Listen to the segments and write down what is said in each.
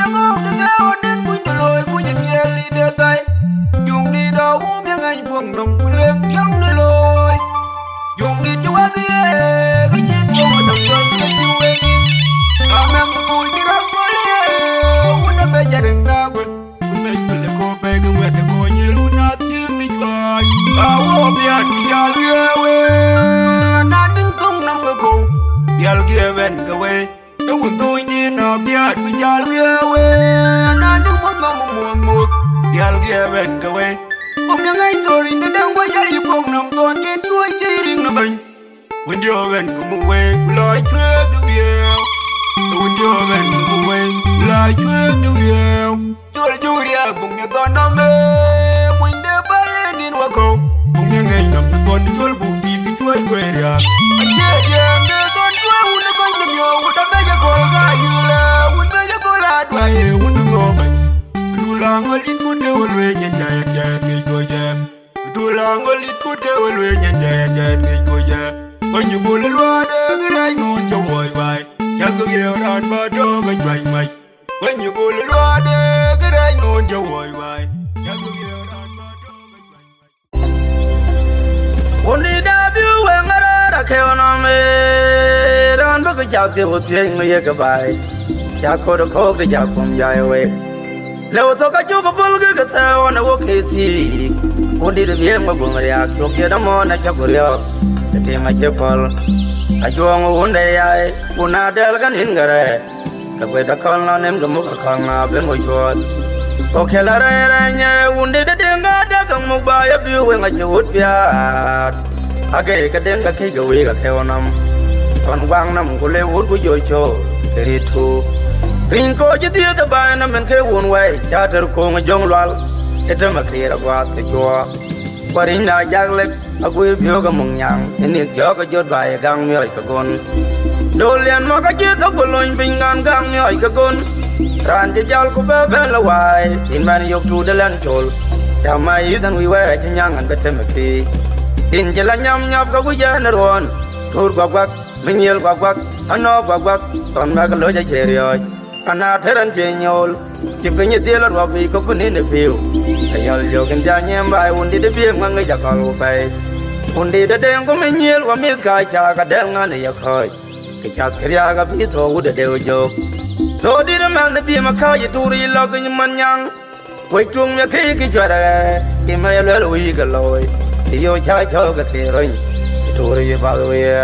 da go da ga onen bun da loy bun ye li de tai yung di da yang ai buông nong leng kyang da loy yung di tu ga ye ga ye do da go da tu we ni amang ku ji ra ko le u da be ja ding na go kun me ku le ko be ga we da ko ni lu na ti ni kai a wo bia ni ja le we na ning kong nam go yal ge ven ga we tôi tôi ni na bia ku ja le we na ning mo ngam mo mo yal ge ven ga we om yang ai to ring da dang wa ja yu pong nam ton gen tuai chi ring na ban when you ven ku mo we lai chue du ye when you ven ku mo we lai chue du ye chua ju dia bung ya ton na me mun de ba le nin wa ko bung yang ai nam ton chua bu ti ti chua gwe dia an che dia de ton chua un na kon nam yo u da me ya ko ga yu la un me ya ko la dwa ye un no ban du la ngol in ku de wol we nyen ja ja ngi go ja du la ngol in ku de wol we nyen ja ja ngi go ja when you bull lo de ga ngon cho woi bai cha go ye ran ba do ga bai mai when you bull lo de ga ngon cho woi bai cha go ye ran ba do ga bai mai Oni da biu we ngara da ke ona me ran ba ga ja te ho tie ngi ga bai ja ko do ko ga ja kum ja we le to ka ju ko fol ga ta ona wo ke ti oni de bien ma gung ya ko ke da mo na ja ko yo te ma je fol a ju ngo unde ya una del gan hin gare ka we da kon na nem ga mo ka kan na ben go jo ko ke la re re nya unde de nga da ga mo ba ya biu we nga ju ut ya age ka den ga ke ga we ga ke onam kon wang nam ko le ut ko jo cho ri thu ring ko ji ti da ba na men ke won we ja ter ko nga jong lwal eta ma ke ra wa ke cho parin na jag le agui bio ga mong yang ni jo ga jot ba ya gang mi oi ka gon do lian ma ka ji to ko loin ping gan gang mi oi ka gon ran ji jal ko ba ba la wai in man yok tu de lan chol ya mai dan wi wa chi nyang an bete ma ti in je la nyam nyap ka gu ja na ron tur gwa gwa min yel gwa gwa ano gwa gwa ton ma ka lo ja che ri oi ana theran che nyol chi pe ni de la ro bi ko ni ne piu ayal yo kan ja nyem bai un di de bi ma ngai ja ka lo bai un di de deng ko min yel wa mi ka cha ka del nga ne ya khoi ke cha kriya ga bi tho u de de jo so di de man de bi ma ka yi tu ri lo ke man yang wai chung me ke ki jwa da ki ma ya lo wi ga loi yo cha cho ga te rin tu ri ba lo ya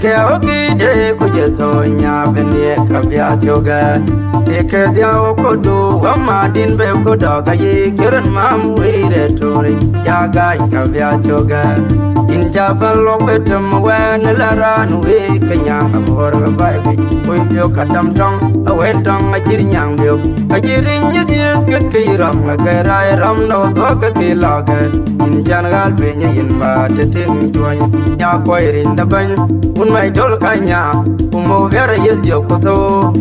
ke ogi de ko je to nya ben ye ka bia tioga de ke dia ko do wa ma din be ko do ga ye kiran mam we de tori ya ga ka bia tioga in ja fa lo betum wa na la ran we ka nya ka bor ga bai bi we bio ka tam tong a we tong a jir nyang bio a jirin ye dia ke ke ram la ga rai ram no do ka ke la ga in jan gal be nya in ba de tim tuan nya ko irin da ban un mai dol kanya umo vera yes dio koto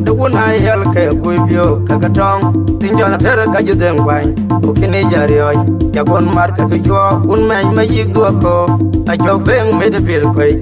de un ai hel ke ku bio ka ka tong tin jona ter ka ju den kwai o kini jari oi ya gon mar ka ke jo un mai ma yig do ko a jo beng me de bil koi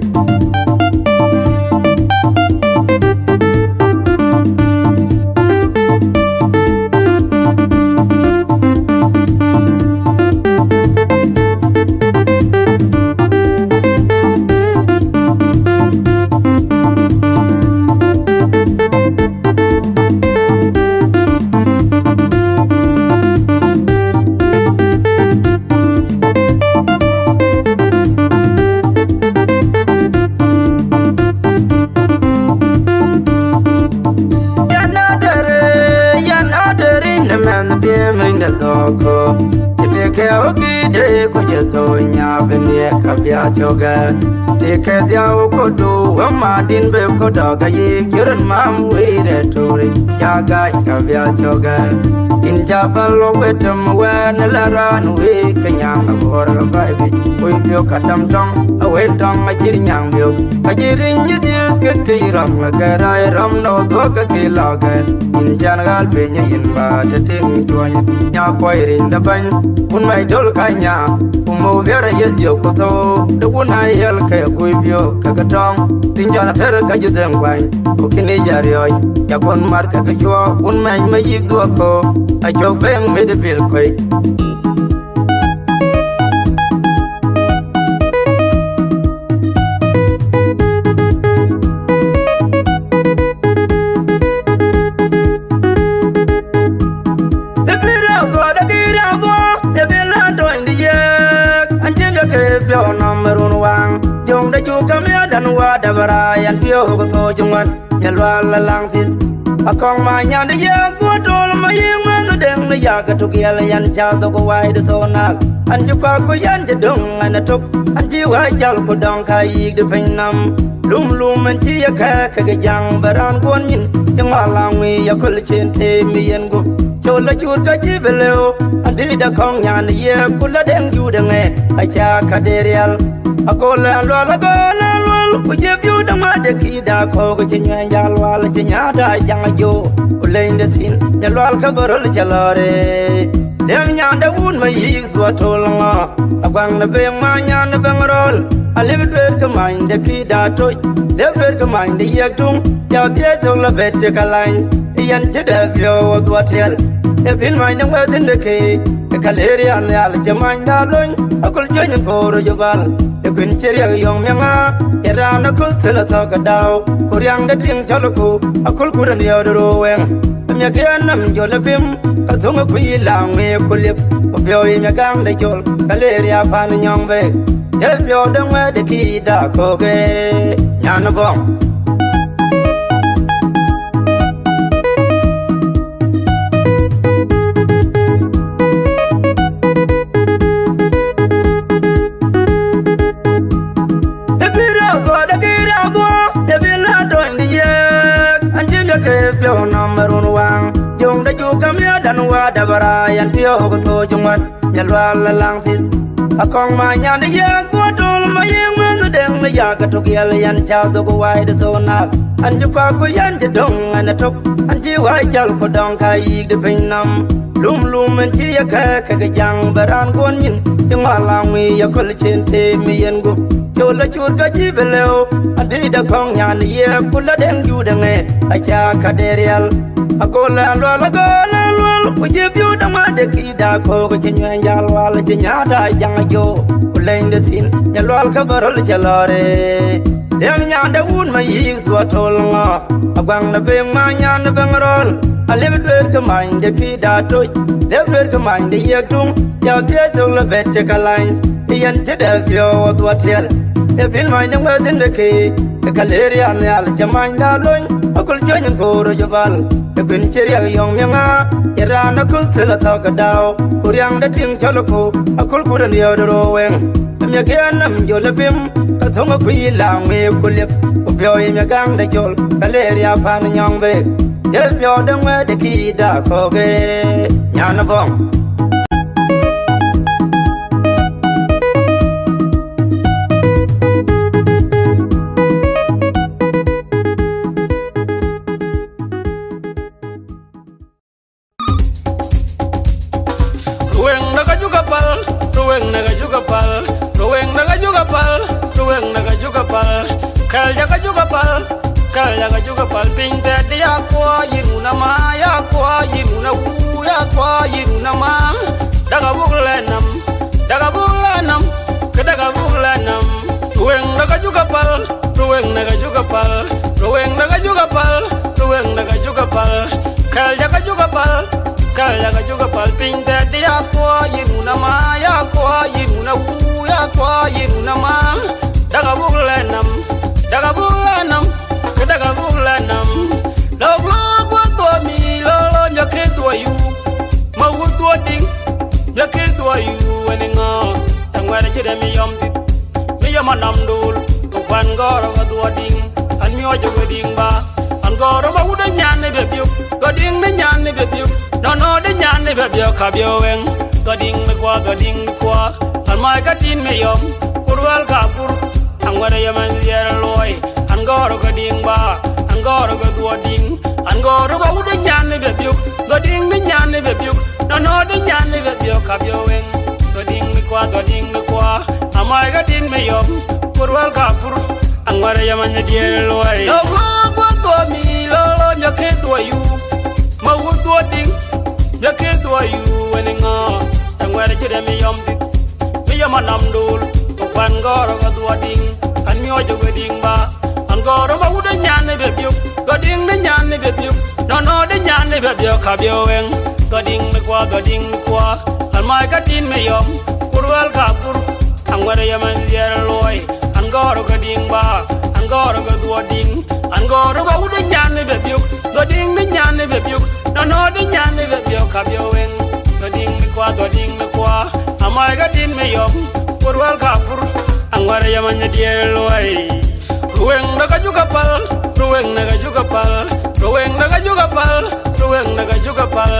choga Tike diao kodo Wama din be kodoga ye Kiran mam weire tore Yaga kavya choga Inja fallo betum wen laran we Kenyang abora vibe We bio katam tong Awe tong ajir nyang bio Ajirin yudis ke kiram Garai ram no doga kilaga Injan gal penye inba Teting tuanya Nya kwairin daban Un mai dol kanya Umo vera yes yo koto The one I yell kaya kuibyo Kakatong Tinjana ter kajudeng kway Ukini jarioy Yakon mar kakachua Un mai mayik duako Achok beng medipil kway Jong da ju kamya dan wa da barayan pio ko to jungwan nyalwa la lang sit akong ma nyan de ya ko tol ma yeng ma no deng na ya ka tu ya yan cha to ko wai de to nak an ju ka ko yan de dong an tok an ji wa jal ko dong kai de phin nam lum lum an ji ya ka ka ga jang baran kon yin jang ma lang mi ya ko le chen te mi yen go cho la chu ka ji beleo an di da kong nyan ye ku la deng ju de nge a cha ka de real Akola lwal Uje view da ma de ki da ko ko chinya jalwal chinya da jang jo Ulain de sin jalwal ka barol jalare Dem nya da un ma yi zwa tolnga Agwang na beng ma nya na beng rol Alib dwer ka main de ki da toy Leb dwer ka main de yek tung Yaw tie chong la bet che ka lain Iyan che da view wa dwa tel E fil main de wetin de ki Kaleri an yal jamain da loin Akul jonyin koro jobal Kun cheria yong menga era na kul tela ta ka dau kuryang da ting chaloku akul kuran ya do wen mya gen nam jo la fim ka zong ku yi la me kulip ko pyo yi mya gang da jol kaleria pan nyong ve je pyo da ngwe de ki da ko ge nya na bong Jong da ju kamya dan wa da barayan pio ko to jungwan nyalwa la lang sit akong ma nyan de ya ko tol ma yeng ma no deng na ya ka to gel yan cha to ko wai de to nak an ju ka ko yan de dong an tok an ji wa jal ko dong kai de phin nam lum lum an ji ya ka ka ga jang baran gon yin jung ma lang mi ya ko le chen te mi yen go cho la chur ka ji beleo adi da kong nyan ye ku la deng ju de nge a cha ka de real Akola lwal Uje view da ma de ki da ko ko chinya jalwal chinya da jang jo Ulain de sin jalwal ka barol jalare Dem nya da un ma yi zwa tol nga Agwang na beng ma nya na beng rol Alib dwer ka main de ki da toy Leb dwer ka main de yek tung Yaw tie chong la bet che ka lain Iyan che da view wa dwa tel E fil main de ngwa din de ki Kaleri an yal jamain da loin Akul jonyin koro jobal Kun cheria yong menga era na kul tela ta ka dau kuryang da ting chaloku akul kuran yo do wen mya gen nam jo le fim ka thong ku yi la me kulip ku pyo yi mya gang da jol kaleria pan nyong ve je pyo da ngwe de ki da ko ge nya na bong Kal juga pal pinta dia kwa yiruna ma ya kwa yiruna u ya kwa yiruna ma daga buglanam kedaga buglanam tuweng daga juga pal tuweng daga juga pal tuweng daga juga pal tuweng daga juga pal kal jaga juga pal pinta dia kwa yiruna ma ya kwa yiruna u ya kwa yiruna ma daga buglanam kedaga buglanam log wa to mi lo nyake to yu ma wu to ding nyake to yu weninga tangwara jide mi ya manam dul ko pan goro ga dua ding an mi ojo ga ding ba an goro ba uda nyane be biu ga ding ne nyane be biu no de nyane be biu ka biu wen ga ding me kwa an mai ka tin me yom kurwal ka pur an wada ya man yer loy an goro ga ding ba an goro ga dua ding an goro ba uda nyane be biu ga ding ne nyane be biu no de nyane be biu ka biu wen ga ding me kwa amai ga tin me yom kurwal ka pur an wada ya man yer loy lo gwa to mi lo nya ke to yu ma wu to ding ya ke to yu wen nga an wada jide me yom mi yom nam dul ko pan goro ga to ding an mi ojo ga ding ba an goro ba uda nyane be biu ga ding ne nyane be biu no de nyane be biu ka biu wen ga ding me kwa an mai ka tin me yom kurwal ka pur an wada ya man yer loy an goro ga ding ba an goro ga to ding an goro ba uda nyane be biu ga ding ne nyane be biu no de nyane be biu ka biu wen ga ding me kwa amai ga tin me yom kurwal ka pur an wada ya man yer loy ruweng daga juga pal ruweng daga juga pal ruweng daga juga pal ruweng daga juga pal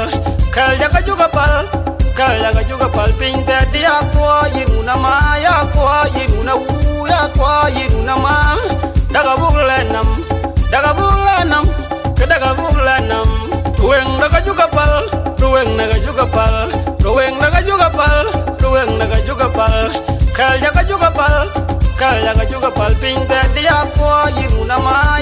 kal daga juga pal pinta dia kwa yiruna ma ya kwa yiruna u ya kwa yiruna ma daga bulanam ke daga bulanam ruweng daga juga pal ruweng daga juga pal ruweng daga juga pal ruweng daga juga pal kal daga juga pal pinta dia kwa yiruna ma